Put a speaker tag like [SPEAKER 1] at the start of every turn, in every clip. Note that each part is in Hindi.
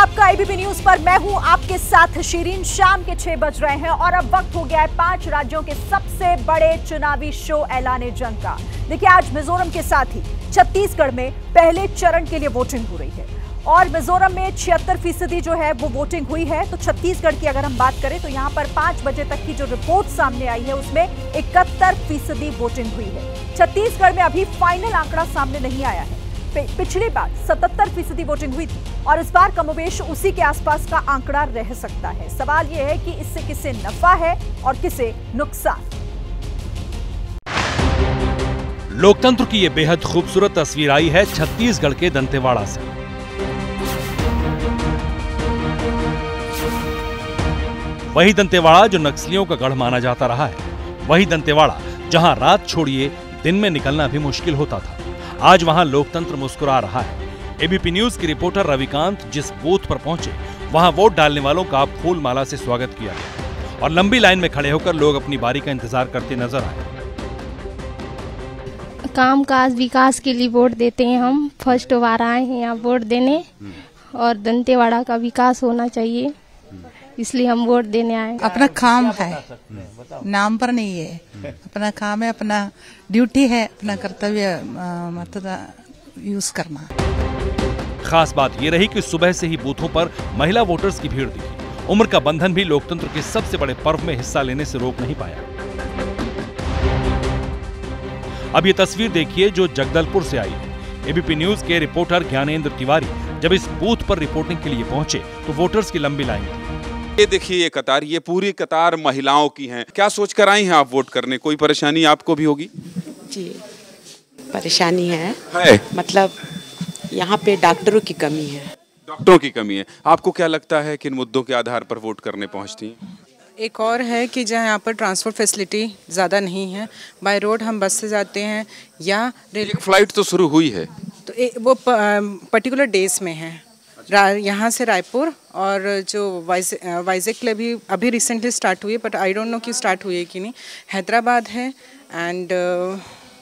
[SPEAKER 1] आपका एबीपी न्यूज पर मैं हूं आपके साथ शीरीन। शाम के 6 बज रहे हैं और अब वक्त हो गया है 5 राज्यों के सबसे बड़े चुनावी शो ऐलाने जंग का। देखिए, आज मिजोरम के साथ ही छत्तीसगढ़ में पहले चरण के लिए वोटिंग हो रही है और मिजोरम में 76% जो है वो वोटिंग हुई है। तो छत्तीसगढ़ की अगर हम बात करें तो यहां पर 5 बजे तक की जो रिपोर्ट सामने आई है उसमें 71% वोटिंग हुई है। छत्तीसगढ़ में अभी फाइनल आंकड़ा सामने नहीं आया है। पिछली बार 77% वोटिंग हुई थी और इस बार कमोबेश उसी के आसपास का आंकड़ा रह सकता है। सवाल यह है कि इससे किसे नफा है और किसे नुकसान।
[SPEAKER 2] लोकतंत्र की ये बेहद खूबसूरत तस्वीर आई है छत्तीसगढ़ के दंतेवाड़ा से। वही दंतेवाड़ा जो नक्सलियों का गढ़ माना जाता रहा है, वही दंतेवाड़ा जहां रात छोड़िए दिन में निकलना भी मुश्किल होता था। आज वहां लोकतंत्र मुस्कुरा रहा है। एबीपी न्यूज के रिपोर्टर रविकांत जिस बूथ पर पहुंचे वहां वोट डालने वालों का फूल माला से स्वागत किया गया और लंबी लाइन में खड़े होकर लोग अपनी बारी का इंतजार करते नजर आए।
[SPEAKER 3] काम काज विकास के लिए वोट देते हैं। हम फर्स्ट बार आए हैं यहाँ वोट देने और दंतेवाड़ा का विकास होना चाहिए, इसलिए हम वोट देने आए।
[SPEAKER 4] अपना काम है, नाम पर नहीं है, अपना काम है, अपना ड्यूटी है, अपना कर्तव्य मतलब यूज करना।
[SPEAKER 2] खास बात ये रही कि सुबह से ही बूथों पर महिला वोटर्स की भीड़ दिखी। उम्र का बंधन भी लोकतंत्र के सबसे बड़े पर्व में हिस्सा लेने से रोक नहीं पाया। अब ये तस्वीर देखिए जो जगदलपुर से आई है। एबीपी न्यूज के रिपोर्टर ज्ञानेंद्र तिवारी जब इस बूथ पर रिपोर्टिंग के लिए पहुंचे तो वोटर्स की लंबी लाइन थी।
[SPEAKER 5] ये देखिए, ये कतार, ये पूरी कतार महिलाओं की है। क्या सोच कर आई हैं आप वोट करने? कोई परेशानी आपको भी होगी?
[SPEAKER 6] जी, परेशानी है। मतलब यहाँ पे डॉक्टरों की कमी है।
[SPEAKER 5] डॉक्टरों की कमी है। आपको क्या लगता है किन मुद्दों के आधार पर वोट करने पहुँचती हैं?
[SPEAKER 4] एक और है कि जहाँ यहाँ पर ट्रांसपोर्ट फैसिलिटी ज़्यादा नहीं है। बाय रोड हम बस से जाते हैं या
[SPEAKER 5] रेल। फ्लाइट तो शुरू हुई है
[SPEAKER 4] तो वो पर्टिकुलर डेज में है। यहाँ से रायपुर और जो वाइजेक के लिए अभी रिसेंटली स्टार्ट हुई है, बट आई डोंट नो कि स्टार्ट हुई है कि नहीं। हैदराबाद है एंड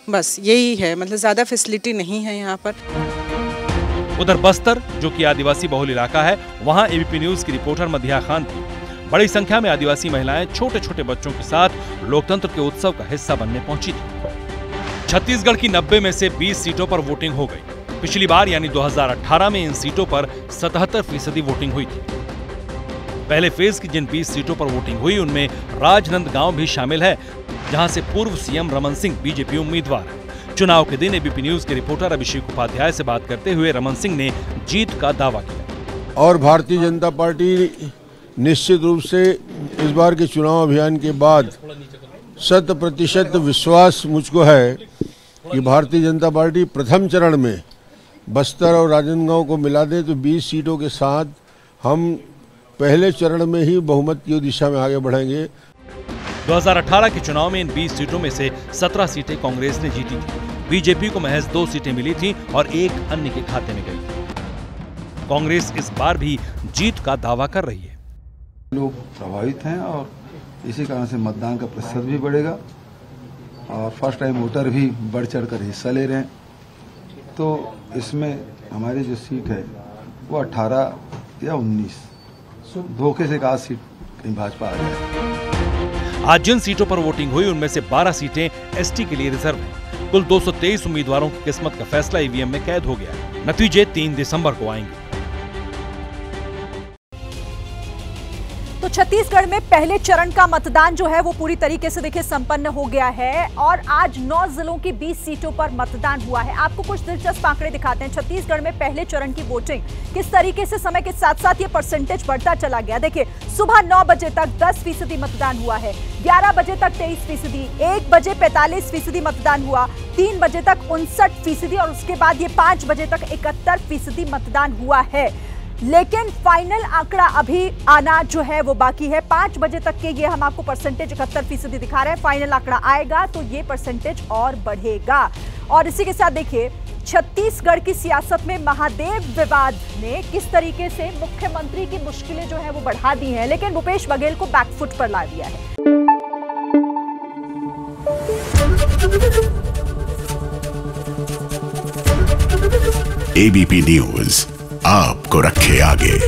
[SPEAKER 4] बस यही है, मतलब ज़्यादा फैसिलिटी नहीं है यहाँ पर।
[SPEAKER 2] उधर बस्तर जो कि आदिवासी बहुल इलाका है, वहाँ एबीपी न्यूज की रिपोर्टर मध्या खान थी। बड़ी संख्या में आदिवासी महिलाएं छोटे छोटे बच्चों के साथ लोकतंत्र के उत्सव का हिस्सा बनने पहुंची थी। छत्तीसगढ़ की 90 में से 20 सीटों पर वोटिंग हो गई। पिछली बार यानी 2018 में इन सीटों पर 77% वोटिंग हुई थी। पहले फेज की जिन 20 सीटों पर वोटिंग हुई उनमें राजनांदगांव भी शामिल है, जहां से पूर्व सीएम रमन सिंह बीजेपी उम्मीदवार है। चुनाव के दिन एबीपी न्यूज के रिपोर्टर अभिषेक उपाध्याय से बात करते हुए रमन सिंह ने जीत का दावा किया।
[SPEAKER 7] और भारतीय जनता पार्टी निश्चित रूप से इस बार के चुनाव अभियान के बाद 100% विश्वास मुझको है कि भारतीय जनता पार्टी प्रथम चरण में बस्तर और राजनांदगांव को मिला दे तो 20 सीटों के साथ हम पहले चरण में ही बहुमत की दिशा में आगे बढ़ेंगे।
[SPEAKER 2] 2018 के चुनाव में इन 20 सीटों में से 17 सीटें कांग्रेस ने जीती थी। बीजेपी को महज 2 सीटें मिली थी और एक अन्य के खाते में गई। कांग्रेस इस बार भी जीत का दावा कर रही है।
[SPEAKER 8] लोग प्रभावित हैं और इसी कारण से मतदान का प्रतिशत भी बढ़ेगा और फर्स्ट टाइम वोटर भी बढ़ चढ़कर हिस्सा ले रहे हैं। तो इसमें हमारी जो सीट है वो 18 या 19, धोखे से 1 सीट कहीं भाजपा आ जाए।
[SPEAKER 2] आज जिन सीटों पर वोटिंग हुई उनमें से 12 सीटें एसटी के लिए रिजर्व हैं। कुल 223 उम्मीदवारों की किस्मत का फैसला ईवीएम में कैद हो गया है। नतीजे 3 दिसंबर को आएंगे।
[SPEAKER 1] तो छत्तीसगढ़ में पहले चरण का मतदान जो है वो पूरी तरीके से देखिए संपन्न हो गया है और आज 9 जिलों की 20 सीटों पर मतदान हुआ है। आपको कुछ दिलचस्प आंकड़े दिखाते हैं। छत्तीसगढ़ में पहले चरण की वोटिंग किस तरीके से समय के साथ साथ ये परसेंटेज बढ़ता चला गया। देखिए, सुबह 9 बजे तक 10% मतदान हुआ है, 11 बजे तक 23%, 1 बजे 45% मतदान हुआ, 3 बजे तक 59% और उसके बाद ये 5 बजे तक 71% मतदान हुआ है। लेकिन फाइनल आंकड़ा अभी आना जो है वो बाकी है। 5 बजे तक के ये हम आपको परसेंटेज 71% दिखा रहे हैं। फाइनल आंकड़ा आएगा तो ये परसेंटेज और बढ़ेगा। और इसी के साथ देखिए, छत्तीसगढ़ की सियासत में महादेव विवाद ने किस तरीके से मुख्यमंत्री की मुश्किलें जो है वो बढ़ा दी हैं, लेकिन भूपेश बघेल को बैकफुट पर ला दिया है।
[SPEAKER 9] एबीपी न्यूज आपको रखे आगे।